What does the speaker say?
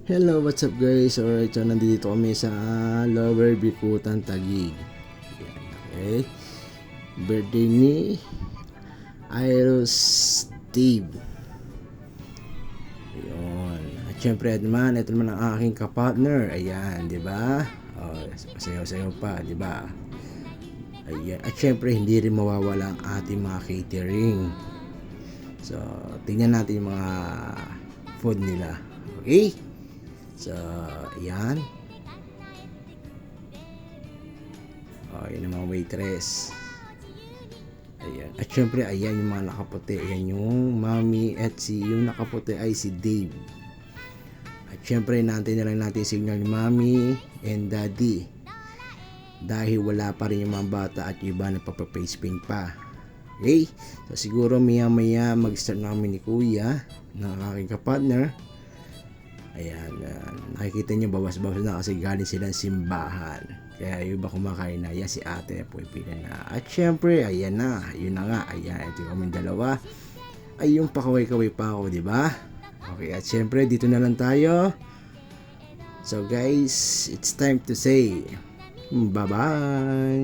Hello, what's up guys? Alright, so nandito kami sa Lower Bikutan, Taguig. Okay. Birthday ni Iros Steve. Ayun. At syempre naman, ito naman ang aking kapartner. Ayan, di ba? Oh, sayo-sayo pa, di ba? Ayan. At syempre, hindi rin mawawala ang ating mga catering. So, tingnan natin yung mga food nila. Okay? So, ayan. Yun ang mga waitress. Ayan. At syempre, ayan yung mga nakaputi. Ayan yung mami at yung nakaputi ay si Dave. At syempre, natin na lang natin signal ni mami and daddy. Dahil wala pa rin yung mga bata at yung iba nagpapaface paint pa. Okay? So, siguro maya mag-start na kami ni kuya ng aking kapartner. Ayan, nakikita nyo bawas-bawas na kasi galing silang simbahan. Kaya yung iba kumakain na, ayan si ate pupila na. At syempre, ayan na, yun na nga, ayan, ito yung kaming dalawa. Ay yung pakaway-kaway pa ako, di ba? Okay, at syempre, dito na lang tayo. So guys, it's time to say, bye-bye!